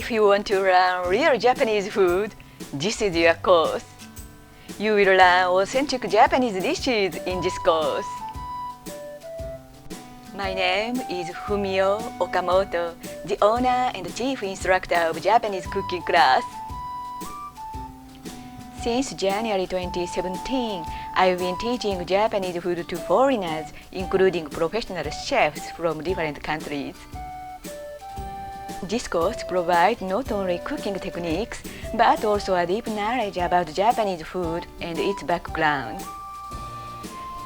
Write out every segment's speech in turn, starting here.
If you want to learn real Japanese food, this is your course. You will learn authentic Japanese dishes in this course. My name is Fumio Okamoto, the owner and chief instructor of Japanese cooking class. Since January 2017, I've been teaching Japanese food to foreigners, including professional chefs from different countries. This course provides not only cooking techniques, but also a deep knowledge about Japanese food and its background.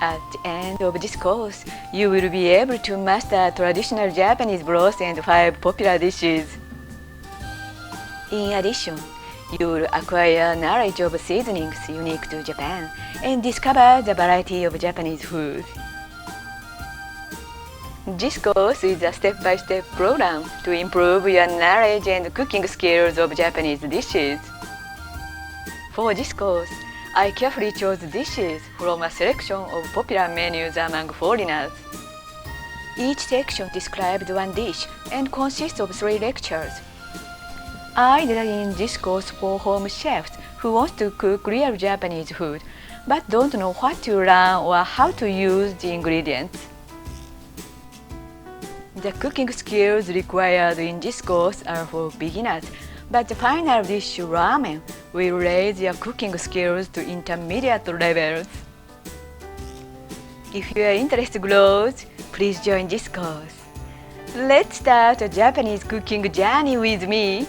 At the end of this course, you will be able to master traditional Japanese broth and 5 popular dishes. In addition, you will acquire knowledge of seasonings unique to Japan and discover the variety of Japanese food. This course is a step-by-step program to improve your knowledge and cooking skills of Japanese dishes. For this course, I carefully chose dishes from a selection of popular menus among foreigners. Each section describes one dish and consists of 3 lectures. I designed this course for home chefs who want to cook real Japanese food but don't know what to learn or how to use the ingredients. The cooking skills required in this course are for beginners, but the final dish, ramen, will raise your cooking skills to intermediate levels. If your interest grows, please join this course. Let's start a Japanese cooking journey with me.